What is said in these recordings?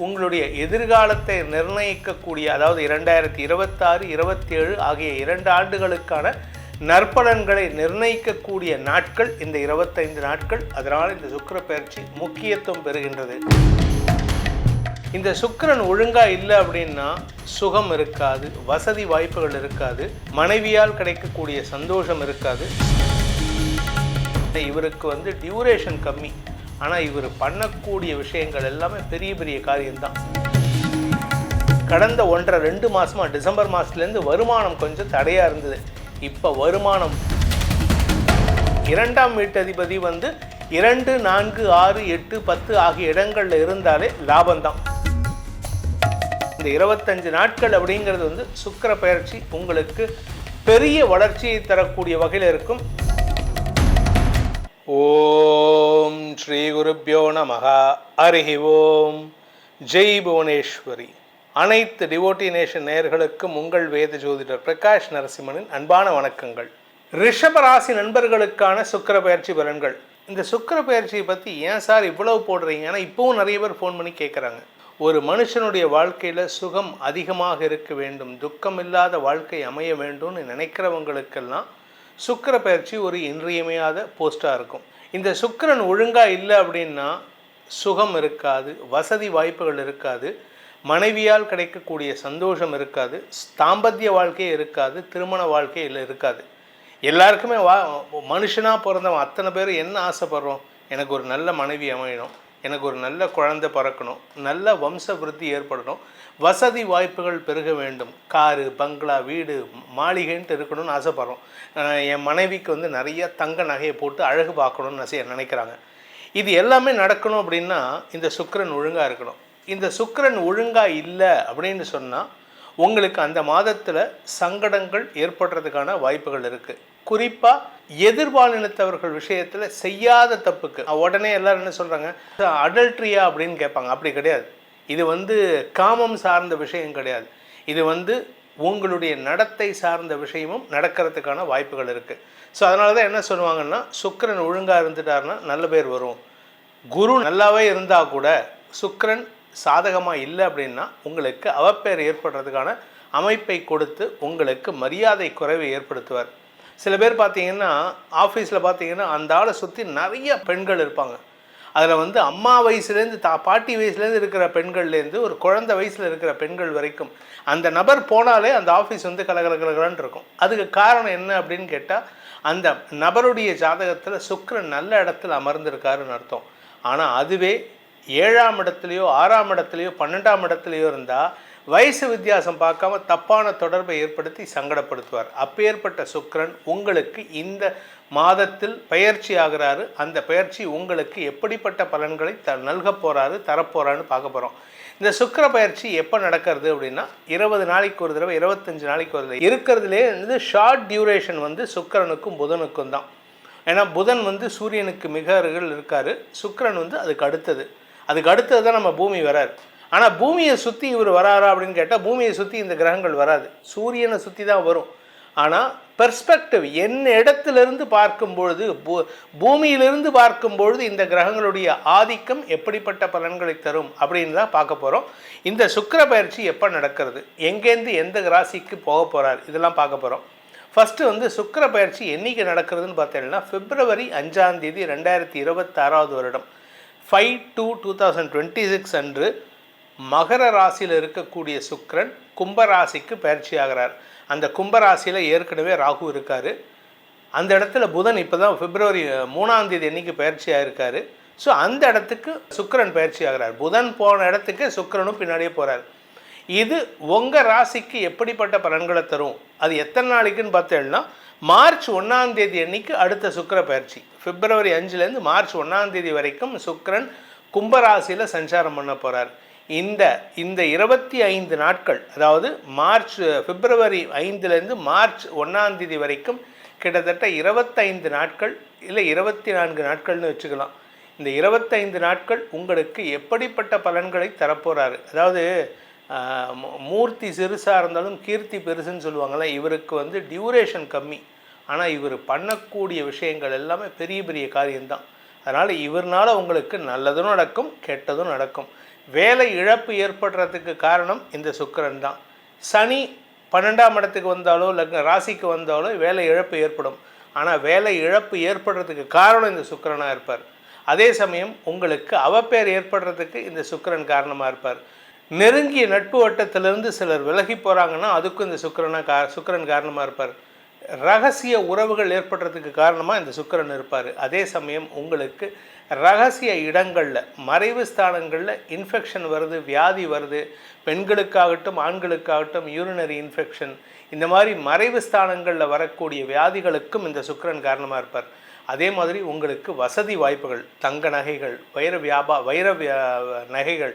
உங்களுடைய எதிர்காலத்தை நிர்ணயிக்கக்கூடிய, அதாவது 2026, 27 ஆகிய 2 ஆண்டுகளுக்கான நற்பலன்களை நிர்ணயிக்கக்கூடிய நாட்கள் இந்த 25 நாட்கள். அதனால் இந்த சுக்கிர பயிற்சி முக்கியத்துவம் பெறுகின்றது. இந்த சுக்கிரன் ஒழுங்கா இல்லை அப்படின்னா சுகம் இருக்காது, வசதி வாய்ப்புகள் இருக்காது, மனைவியால் கிடைக்கக்கூடிய சந்தோஷம் இருக்காது. இவருக்கு டியூரேஷன் கம்மி, ஆனால் இவர் பண்ணக்கூடிய விஷயங்கள் எல்லாமே பெரிய பெரிய காரியம்தான். கடந்த 1.5-2 மாதமாக டிசம்பர் மாதத்துலேருந்து வருமானம் கொஞ்சம் தடையாக இருந்தது. இப்போ வருமானம் 2ஆம் வீட்டதிபதி 2, 4, 6, 8, 10 ஆகிய இடங்களில் இருந்தாலே லாபம்தான். இந்த 25 நாட்கள் அப்படிங்கிறது சுக்கிர பயிற்சி உங்களுக்கு பெரிய வளர்ச்சியை தரக்கூடிய வகையில் இருக்கும். ஓம் ஸ்ரீ குருப்யோ நமஹ. ஹரிஹி ஓம். ஜெய் புவனேஸ்வரி. அனைத்து டிவோட்டி நேஷன் நேயர்களுக்கும் உங்கள் வேத ஜோதிடர் பிரகாஷ் நரசிம்மனின் அன்பான வணக்கங்கள். ரிஷபராசி நண்பர்களுக்கான சுக்கிர பயிற்சி பலன்கள். இந்த சுக்கிர பயிற்சியை பற்றி ஏன் சார் இவ்வளவு போடுறீங்க? ஏன்னா இப்போவும் நிறைய பேர் ஃபோன் பண்ணி கேட்குறாங்க. ஒரு மனுஷனுடைய வாழ்க்கையில் சுகம் அதிகமாக இருக்க வேண்டும், துக்கம் இல்லாத வாழ்க்கை அமைய வேண்டும்னு நினைக்கிறவங்களுக்கெல்லாம் சுக்கிர பயிற்சி ஒரு இன்றியமையாத போஸ்டாக இருக்கும். இந்த சுக்கிரன் ஒழுங்காக இல்லை அப்படின்னா சுகம் இருக்காது, வசதி வாய்ப்புகள் இருக்காது, மனைவியால் கிடைக்கக்கூடிய சந்தோஷம் இருக்காது, தாம்பத்திய வாழ்க்கையே இருக்காது, திருமண வாழ்க்கையில் இருக்காது. எல்லாருக்குமே மனுஷனாக பிறந்தவன் அத்தனை பேர் என்ன ஆசைப்படுறோம்? எனக்கு ஒரு நல்ல மனைவி அமையணும், எனக்கு ஒரு நல்ல குழந்தை பிறக்கணும், நல்ல வம்ச விருத்தி ஏற்படணும், வசதி வாய்ப்புகள் பெருக வேண்டும், காரு, பங்களா, வீடு, மாளிகைன்ட்டு இருக்கணும்னு ஆசைப்படுறோம். என் மனைவிக்கு நிறைய தங்க நகையை போட்டு அழகு பார்க்கணும்னு நினைக்கிறாங்க. இது எல்லாமே நடக்கணும் அப்படின்னா இந்த சுக்கிரன் ஒழுங்காக இருக்கணும். இந்த சுக்கிரன் ஒழுங்காக இல்லை அப்படின்னு சொன்னால் உங்களுக்கு அந்த மாதத்தில் சங்கடங்கள் ஏற்படுறதுக்கான வாய்ப்புகள் இருக்குது. குறிப்பாக எதிர்பாலினத்தவர்கள் விஷயத்தில் செய்யாத தப்புக்கு உடனே எல்லோரும் என்ன சொல்கிறாங்க, அடல்ட்ரியா அப்படின்னு கேட்பாங்க. அப்படி கிடையாது. இது காமம் சார்ந்த விஷயம் கிடையாது. இது உங்களுடைய நடத்தை சார்ந்த விஷயமும் நடக்கிறதுக்கான வாய்ப்புகள் இருக்குது. ஸோ அதனால தான் என்ன சொல்லுவாங்கன்னா, சுக்கிரன் ஒழுங்காக இருந்துட்டாருன்னா நல்ல பேர் வரும். குரு நல்லாவே இருந்தால் கூட சுக்கிரன் சாதகமாக இல்லை அப்படின்னா உங்களுக்கு அவப்பேர் ஏற்படுறதுக்கான அமைப்பை கொடுத்து உங்களுக்கு மரியாதை குறைவை ஏற்படுத்துவார். சில பேர் பார்த்தீங்கன்னா ஆஃபீஸில் பார்த்தீங்கன்னா அந்த ஆளை சுற்றி நிறைய பெண்கள் இருப்பாங்க. அதில் அம்மா வயசுலேருந்து பாட்டி வயசுலேருந்து இருக்கிற பெண்கள்லேருந்து ஒரு குழந்தை வயசில் இருக்கிற பெண்கள் வரைக்கும் அந்த நபர் போனாலே அந்த ஆஃபீஸ் கலகலகலன்னு இருக்கும். அதுக்கு காரணம் என்ன அப்படின்னு கேட்டால், அந்த நபருடைய ஜாதகத்தில் சுக்கிரன் நல்ல இடத்துல அமர்ந்திருக்காருன்னு அர்த்தம். ஆனால் அதுவே 7ஆம் இடத்துலையோ 6ஆம் இடத்துலையோ 12ஆம் இடத்துலையோ இருந்தால் வயசு வித்தியாசம் பார்க்காம தப்பான தொடர்பை ஏற்படுத்தி சங்கடப்படுத்துவார். அப்பேற்பட்ட சுக்கிரன் உங்களுக்கு இந்த மாதத்தில் பயிற்சி ஆகிறாரு. அந்த பயிற்சி உங்களுக்கு எப்படிப்பட்ட பலன்களை நல்க போகிறாரு, தரப்போகிறான்னு பார்க்க போகிறோம். இந்த சுக்கிர பயிற்சி எப்போ நடக்கிறது அப்படின்னா 20 நாளைக்கு ஒரு தடவை, 25 நாளைக்கு ஒரு தடவை இருக்கிறதுலே ஷார்ட் டியூரேஷன் சுக்கிரனுக்கும் புதனுக்கும் தான். ஏன்னா புதன் சூரியனுக்கு மிக அருகில் இருக்கார், சுக்கிரன் அதுக்கு அடுத்தது தான் நம்ம பூமி வராரு. ஆனால் பூமியை சுற்றி இவர் வராரா அப்படின்னு கேட்டால் பூமியை சுற்றி இந்த கிரகங்கள் வராது, சூரியனை சுற்றி தான் வரும். ஆனால் பெர்ஸ்பெக்டிவ் என்ன இடத்துலேருந்து பார்க்கும்பொழுது, பூமியிலிருந்து பார்க்கும்பொழுது இந்த கிரகங்களுடைய ஆதிக்கம் எப்படிப்பட்ட பலன்களை தரும் அப்படின்னு தான் பார்க்க போகிறோம். இந்த சுக்கிர பயிற்சி எப்போ நடக்கிறது, எங்கேருந்து எந்த ராசிக்கு போக போகிறார், இதெல்லாம் பார்க்க போகிறோம். ஃபஸ்ட்டு சுக்கிர பயிற்சி என்றைக்கு நடக்கிறதுன்னு பார்த்தீங்கன்னா February 5ஆம் தேதி 2026 வருடம் 5/2/2026 அன்று மகர ராசியில் இருக்கக்கூடிய சுக்கிரன் கும்பராசிக்கு பயிற்சி ஆகிறார். அந்த கும்பராசியில் ஏற்கனவே ராகு இருக்கார். அந்த இடத்துல புதன் இப்போ தான் February 3ஆம் தேதி அன்றைக்கி பயிற்சி ஆகிருக்காரு. ஸோ அந்த இடத்துக்கு சுக்கிரன் பயிற்சி ஆகிறார். புதன் போன இடத்துக்கு சுக்கிரனும் பின்னாடியே போகிறார். இது உங்கள் ராசிக்கு எப்படிப்பட்ட பலன்களை தரும், அது எத்தனை நாளைக்குன்னு பார்த்தேன்னா மார்ச் 1ஆம் தேதி அன்றைக்கி அடுத்த சுக்கிர பயிற்சி. February 5லேருந்து மார்ச் 1ஆம் தேதி வரைக்கும் சுக்கிரன் கும்பராசியில் சஞ்சாரம் பண்ண போகிறார். இந்த 25 நாட்கள், அதாவது February 5லேருந்து மார்ச் 1ஆம் தேதி வரைக்கும் கிட்டத்தட்ட 25 நாட்கள் இல்லை 24 நாட்கள்னு வச்சுக்கலாம். இந்த 25 நாட்கள் உங்களுக்கு எப்படிப்பட்ட பலன்களை தரப்போகிறாரு. அதாவது மூர்த்தி சிறுசாக இருந்தாலும் கீர்த்தி பெருசுன்னு சொல்லுவாங்கள்ல, இவருக்கு டியூரேஷன் கம்மி, ஆனால் இவர் பண்ணக்கூடிய விஷயங்கள் எல்லாமே பெரிய பெரிய காரியம்தான். அதனால் இவர்னால் உங்களுக்கு நல்லதும் நடக்கும், கெட்டதும் நடக்கும். வேலை இழப்பு ஏற்படுறதுக்கு காரணம் இந்த சுக்கிரன் தான். சனி 12ஆம் இடத்துக்கு வந்தாலோ லக்ன ராசிக்கு வந்தாலோ வேலை இழப்பு ஏற்படும். ஆனால் வேலை இழப்பு ஏற்படுறதுக்கு காரணம் இந்த சுக்கிரனாக இருப்பார். அதே சமயம் உங்களுக்கு அவப்பேர் ஏற்படுறதுக்கு இந்த சுக்கிரன் காரணமாக இருப்பார். நெருங்கிய நட்பு வட்டத்திலிருந்து சிலர் விலகி போகிறாங்கன்னா அதுக்கும் இந்த சுக்கிரன் காரணமாக இருப்பார். ரகசிய உறவுகள் ஏற்படுறதுக்கு காரணமாக இந்த சுக்கிரன் இருப்பார். அதே சமயம் உங்களுக்கு ரகசிய இடங்களில் மறைவு ஸ்தானங்களில் இன்ஃபெக்ஷன் வருது, வியாதி வருது, பெண்களுக்காகட்டும் ஆண்களுக்காகட்டும் யூரினரி இன்ஃபெக்ஷன், இந்த மாதிரி மறைவு ஸ்தானங்களில் வரக்கூடிய வியாதிகளுக்கும் இந்த சுக்கிரன் காரணமாக இருப்பார். அதே மாதிரி உங்களுக்கு வசதி வாய்ப்புகள், தங்க நகைகள், வைர நகைகள்,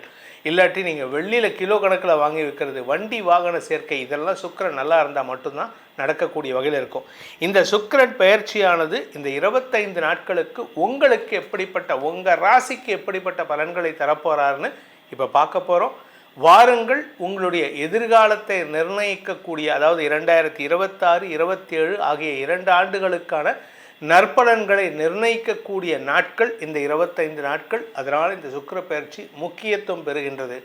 இல்லாட்டி நீங்கள் வெள்ளியில் கிலோ கணக்கில் வாங்கி வைக்கிறது, வண்டி வாகன சேர்க்கை, இதெல்லாம் சுக்கிரன் நல்லா இருந்தால் மட்டும்தான் நடக்கக்கூடிய வகையில் இருக்கும். இந்த சுக்கிரன் பயிற்சியானது இந்த 25 நாட்களுக்கு உங்களுக்கு எப்படிப்பட்ட, உங்கள் ராசிக்கு எப்படிப்பட்ட பலன்களை தரப்போகிறாருன்னு இப்போ பார்க்க போகிறோம். வாருங்கள், உங்களுடைய எதிர்காலத்தை நிர்ணயிக்கக்கூடிய, அதாவது 2026, 27 ஆகிய 2 ஆண்டுகளுக்கான நற்பலன்களை நிர்ணயிக்கக்கூடிய நாட்கள் இந்த 25 நாட்கள். அதனால் இந்த சுக்கிர பயிற்சி முக்கியத்துவம் பெறுகின்றது.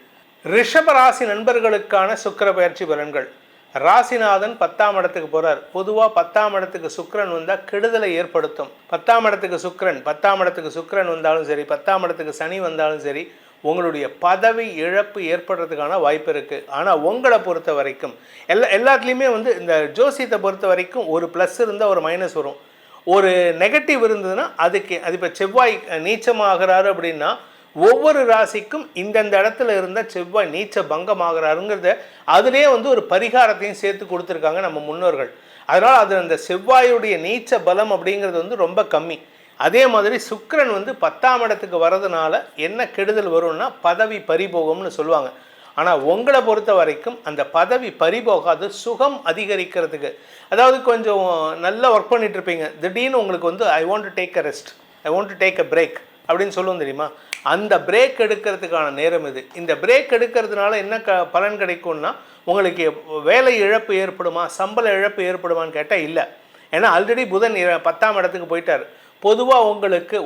ரிஷப ராசி நண்பர்களுக்கான சுக்கிர பயிற்சி பலன்கள். ராசிநாதன் 10ஆம் இடத்துக்கு போகிறார். பொதுவாக 10ஆம் இடத்துக்கு சுக்கிரன் வந்தால் கெடுதலை ஏற்படுத்தும். 10ஆம் இடத்துக்கு சுக்கிரன் வந்தாலும் சரி, 10ஆம் இடத்துக்கு சனி வந்தாலும் சரி, உங்களுடைய பதவி இழப்பு ஏற்படுறதுக்கான வாய்ப்பு இருக்குது. ஆனால் உங்களை பொறுத்த வரைக்கும் எல்லாத்துலேயுமே இந்த ஜோசியத்தை பொறுத்த வரைக்கும் ஒரு ப்ளஸ் இருந்தால் ஒரு மைனஸ் வரும். ஒரு நெகட்டிவ் இருந்ததுன்னா அது இப்போ செவ்வாய் நீச்சமாகிறாரு அப்படின்னா ஒவ்வொரு ராசிக்கும் இந்தந்த இடத்துல இருந்தால் செவ்வாய் நீச்ச பங்கமாகிறாருங்கிறத அதுலேயே ஒரு பரிகாரத்தையும் சேர்த்து கொடுத்துருக்காங்க நம்ம முன்னோர்கள். அதனால் அது அந்த செவ்வாயுடைய நீச்ச பலம் அப்படிங்கிறது ரொம்ப கம்மி. அதே மாதிரி சுக்கிரன் 10ஆம் இடத்துக்கு வர்றதுனால என்ன கெடுதல் வரும்னா பதவி பறிபோகம்னு சொல்லுவாங்க. ஆனால் உங்களை பொறுத்த வரைக்கும் அந்த பதவி பறிபோகாது, சுகம் அதிகரிக்கிறதுக்கு. அதாவது கொஞ்சம் நல்லா ஒர்க் பண்ணிட்டு இருப்பீங்க, திடீர்னு உங்களுக்கு I want to take a rest, I want to take a break அப்படின்னு சொல்லுவோம் தெரியுமா, அந்த பிரேக் எடுக்கிறதுக்கான நேரம் இது. இந்த பிரேக் எடுக்கிறதுனால என்ன பலன் கிடைக்கும்னா உங்களுக்கு வேலை இழப்பு ஏற்படுமா, சம்பள இழப்பு ஏற்படுமான்னு கேட்டால் இல்லை. ஏன்னா ஆல்ரெடி புதன் 10ஆம் இடத்துக்கு போயிட்டார். பொதுவாக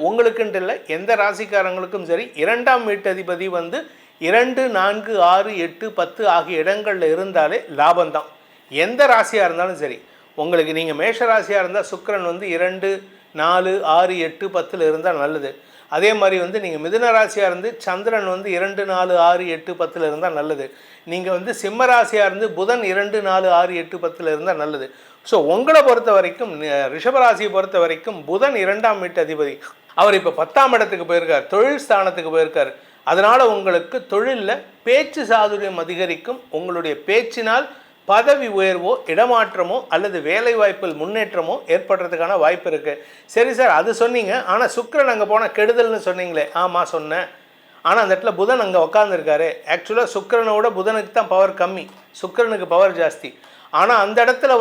உங்களுக்குன்ட்டு இல்லை, எந்த ராசிக்காரங்களுக்கும் சரி 2ஆம் வீட்டு அதிபதி 2, 4, 6, 8, 10 ஆகிய இடங்களில் இருந்தாலே லாபம்தான். எந்த ராசியாக இருந்தாலும் சரி, உங்களுக்கு நீங்கள் மேஷ ராசியாக இருந்தால் சுக்கிரன் 2, 4, 6, 8, 10 இருந்தால் நல்லது. அதே மாதிரி நீங்கள் மிதுன ராசியாக இருந்து சந்திரன் 2, 4, 6, 8, 10 இருந்தால் நல்லது. நீங்கள் சிம்ம ராசியாக இருந்து புதன் 2, 4, 6, 8, 10 இருந்தால் நல்லது. ஸோ உங்களை பொறுத்த வரைக்கும், ரிஷபராசியை பொறுத்த வரைக்கும் புதன் 2ஆம் வீட்டு அதிபதி, அவர் இப்போ 10ஆம் இடத்துக்கு போயிருக்கார், தொழில் ஸ்தானத்துக்கு போயிருக்கார். அதனால் உங்களுக்கு தொழிலில் பேச்சு சாதுரியம் அதிகரிக்கும். உங்களுடைய பேச்சினால் பதவி உயர்வோ இடமாற்றமோ அல்லது வேலை வாய்ப்பில் முன்னேற்றமோ ஏற்படுறதுக்கான வாய்ப்பு இருக்குது. சரி சார், அது சொன்னீங்க, ஆனால் சுக்கிரன் அங்கே போனால் கெடுதல்னு சொன்னீங்களே. ஆமாம் சொன்னேன், ஆனால் அந்த இடத்துல புதன் அங்கே உட்காந்துருக்காரு. ஆக்சுவலாக சுக்கிரனோட புதனுக்கு தான் பவர் கம்மி, சுக்கிரனுக்கு பவர் ஜாஸ்தி. ஆனால் அந்த இடத்துல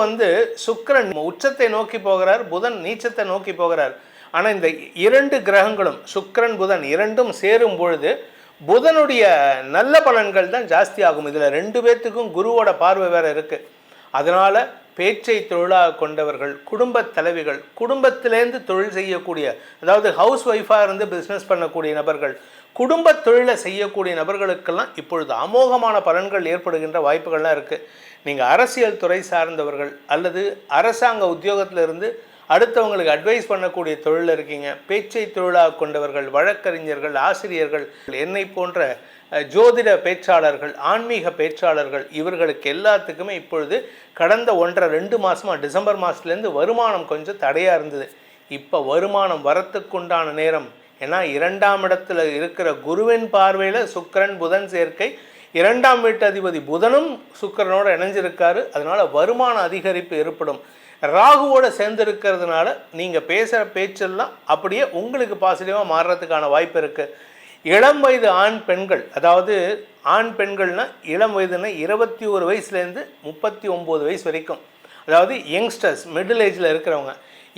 சுக்கிரன் உச்சத்தை நோக்கி போகிறார், புதன் நீச்சத்தை நோக்கி போகிறார். ஆனால் இந்த 2 கிரகங்களும் சுக்கிரன் புதன் இரண்டும் சேரும் பொழுது புதனுடைய நல்ல பலன்கள் தான் ஜாஸ்தி ஆகும். இதில் 2 பேர்த்துக்கும் குருவோட பார்வை வேறு இருக்குது. அதனால் பேச்சை தொழிலாக கொண்டவர்கள், குடும்ப தலைவிகள், குடும்பத்திலேருந்து தொழில் செய்யக்கூடிய, அதாவது ஹவுஸ் ஒய்ஃபாக இருந்து பிஸ்னஸ் பண்ணக்கூடிய நபர்கள், குடும்ப தொழிலை செய்யக்கூடிய நபர்களுக்கெல்லாம் இப்பொழுது அமோகமான பலன்கள் ஏற்படுகின்ற வாய்ப்புகள்லாம் இருக்குது. நீங்கள் அரசியல் துறை சார்ந்தவர்கள் அல்லது அரசாங்க உத்தியோகத்தில் இருந்து அடுத்தவங்களுக்கு அட்வைஸ் பண்ணக்கூடிய தொழிலில் இருக்கீங்க, பேச்சை தொழிலாக கொண்டவர்கள், வழக்கறிஞர்கள், ஆசிரியர்கள், என்னை போன்ற ஜோதிட பேச்சாளர்கள், ஆன்மீக பேச்சாளர்கள், இவர்களுக்கு எல்லாத்துக்குமே இப்பொழுது கடந்த 1.5-2 மாதமாக டிசம்பர் மாதத்துலேருந்து வருமானம் கொஞ்சம் தடையாக இருந்தது. இப்போ வருமானம் வரத்துக்குண்டான நேரம். ஏன்னா 2ஆம் இடத்துல இருக்கிற குருவின் பார்வையில் சுக்கிரன் புதன் சேர்க்கை, 2ஆம் வீட்டு அதிபதி புதனும் சுக்கிரனோடு இணைஞ்சிருக்காரு. அதனால் வருமான அதிகரிப்பு ஏற்படும். ராகுவோடு சேர்ந்துருக்கிறதுனால நீங்கள் பேசுகிற பேச்செல்லாம் அப்படியே உங்களுக்கு பாசிட்டிவாக மாறுறதுக்கான வாய்ப்பு இருக்குது. இளம் வயது ஆண் பெண்கள், அதாவது ஆண் பெண்கள்னால் இளம் வயதுன்னா 21 வயசுலேருந்து 39 வயசு வரைக்கும், அதாவது யங்ஸ்டர்ஸ், மிடில் ஏஜில் இருக்கிறவங்க,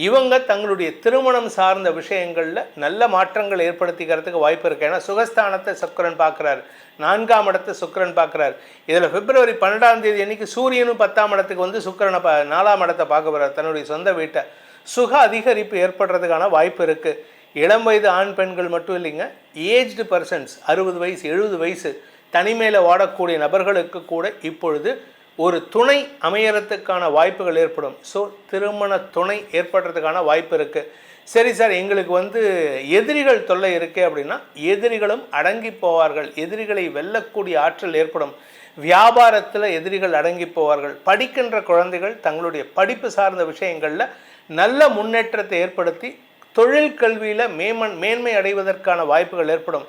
இவங்க தங்களுடைய திருமணம் சார்ந்த விஷயங்களில் நல்ல மாற்றங்கள் ஏற்படுத்திக்கிறதுக்கு வாய்ப்பு இருக்குது. ஏன்னா சுகஸ்தானத்தை சுக்கிரன் பார்க்குறாரு, 4ஆம் இடத்தை சுக்கிரன் பார்க்குறாரு. இதில் பிப்ரவரி 12ஆம் தேதி அன்றைக்கி சூரியனும் 10ஆம் இடத்துக்கு சுக்கிரனை 4ஆம் இடத்தை பார்க்க போகிறார், தன்னுடைய சொந்த வீட்டை. சுக அதிகரிப்பு ஏற்படுறதுக்கான வாய்ப்பு இருக்குது. இளம் வயது ஆண் பெண்கள் மட்டும் இல்லைங்க, ஏஜ்டு பர்சன்ஸ் 60 வயசு 70 வயசு தனிமையில் வாடக்கூடிய நபர்களுக்கு கூட இப்பொழுது ஒரு துணை அமையறதுக்கான வாய்ப்புகள் ஏற்படும். ஸோ திருமண துணை ஏற்படுறதுக்கான வாய்ப்பு இருக்குது. சரி சார், எங்களுக்கு எதிரிகள் தொல்லை இருக்குது அப்படின்னா, எதிரிகளும் அடங்கி போவார்கள். எதிரிகளை வெல்லக்கூடிய ஆற்றல் ஏற்படும். வியாபாரத்தில் எதிரிகள் அடங்கி போவார்கள். படிக்கின்ற குழந்தைகள் தங்களுடைய படிப்பு சார்ந்த விஷயங்களில் நல்ல முன்னேற்றத்தை ஏற்படுத்தி தொழில் கல்வியில் மேன்மை அடைவதற்கான வாய்ப்புகள் ஏற்படும்.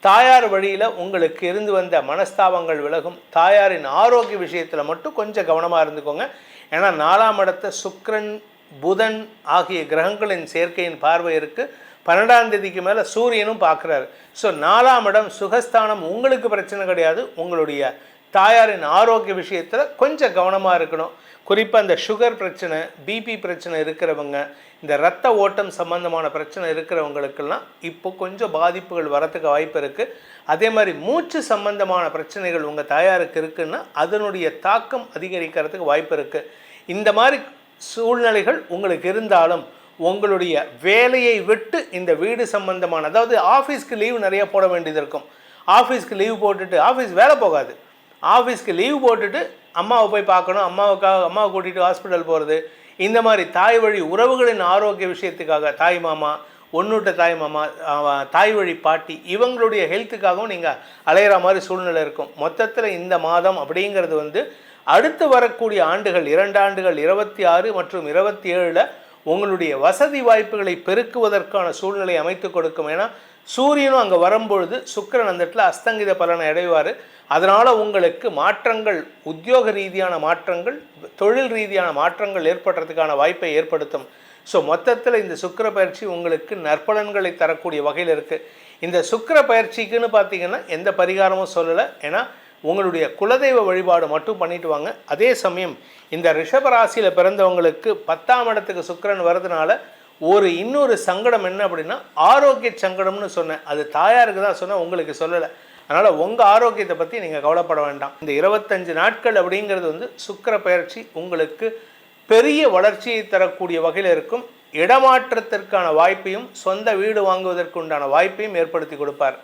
தாயார் வழியில் உங்களுக்கு இருந்து வந்த மனஸ்தாபங்கள் விலகும். தாயாரின் ஆரோக்கிய விஷயத்தில் மட்டும் கொஞ்சம் கவனமாக இருந்துக்கோங்க. ஏன்னா 4ஆம் இடத்தை சுக்கிரன் புதன் ஆகிய கிரகங்களின் சேர்க்கையின் பார்வை இருக்குது. 12ஆம் தேதிக்கு மேலே சூரியனும் பார்க்குறாரு. ஸோ 4ஆம் இடம் சுகஸ்தானம். உங்களுக்கு பிரச்சனை கிடையாது. உங்களுடைய தாயாரின் ஆரோக்கிய விஷயத்தில் கொஞ்சம் கவனமாக இருக்கணும். குறிப்பாக இந்த சுகர் பிரச்சனை, பிபி பிரச்சனை இருக்கிறவங்க, இந்த இரத்த ஓட்டம் சம்பந்தமான பிரச்சனை இருக்கிறவங்களுக்கெல்லாம் இப்போ கொஞ்சம் பாதிப்புகள் வரத்துக்கு வாய்ப்பு இருக்குது. அதே மாதிரி மூச்சு சம்பந்தமான பிரச்சனைகள் உங்கள் தாயாருக்கு இருக்குன்னா அதனுடைய தாக்கம் அதிகரிக்கிறதுக்கு வாய்ப்பு இருக்குது. இந்த மாதிரி சூழ்நிலைகள் உங்களுக்கு இருந்தாலும் உங்களுடைய வேலையை விட்டு இந்த வீடு சம்பந்தமான, அதாவது ஆஃபீஸ்க்கு லீவு நிறைய போட வேண்டியது இருக்கும். ஆஃபீஸ்க்கு லீவு போட்டுட்டு ஆஃபீஸ் வேலை போகாது. ஆஃபீஸ்க்கு லீவ் போட்டுட்டு அம்மாவை போய் பார்க்கணும், அம்மாவை கூட்டிகிட்டு ஹாஸ்பிட்டல் போகிறது, இந்த மாதிரி தாய் வழி உறவுகளின் ஆரோக்கிய விஷயத்துக்காக தாய் மாமா, ஒன்றுட்ட தாய் மாமா, தாய் வழி பாட்டி, இவங்களுடைய ஹெல்த்துக்காகவும் நீங்கள் அலையிற மாதிரி சூழ்நிலை இருக்கும். மொத்தத்தில் இந்த மாதம் அப்படிங்கிறது அடுத்து வரக்கூடிய ஆண்டுகள் 2 ஆண்டுகள் 26 மற்றும் 27 உங்களுடைய வசதி வாய்ப்புகளை பெருக்குவதற்கான சூழ்நிலை அமைத்து கொடுக்கும். ஏன்னா சூரியனும் அங்கே வரும்பொழுது சுக்கிரன் அந்த இடத்துல அஸ்தங்கித பலனை அடைவார். அதனால் உங்களுக்கு மாற்றங்கள், உத்தியோக ரீதியான மாற்றங்கள், தொழில் ரீதியான மாற்றங்கள் ஏற்படுறதுக்கான வாய்ப்பை ஏற்படுத்தும். ஸோ மொத்தத்தில் இந்த சுக்கிர பயிற்சி உங்களுக்கு நற்பலன்களை தரக்கூடிய வகையில் இருக்குது. இந்த சுக்கிர பயிற்சிக்குன்னு பார்த்தீங்கன்னா எந்த பரிகாரமும் சொல்லலை. ஏன்னா உங்களுடைய குலதெய்வ வழிபாடு மட்டும் பண்ணிட்டு வாங்க. அதே சமயம் இந்த ரிஷபராசியில் பிறந்தவங்களுக்கு 10ஆம் இடத்துக்கு சுக்கிரன் வரதுனால இன்னொரு சங்கடம் என்ன அப்படின்னா, ஆரோக்கிய சங்கடம்னு சொன்னேன். அது தாயாருக்கு தான் சொன்னேன், உங்களுக்கு சொல்லலை. அதனால் உங்கள் ஆரோக்கியத்தை பற்றி நீங்கள் கவலைப்பட வேண்டாம். இந்த 25 நாட்கள் அப்படிங்கிறது சுக்கிர பயிற்சி உங்களுக்கு பெரிய வளர்ச்சியை தரக்கூடிய வகையில் இருக்கும். இடமாற்றத்திற்கான வாய்ப்பையும் சொந்த வீடு வாங்குவதற்கு உண்டான வாய்ப்பையும் ஏற்படுத்தி கொடுப்பார்.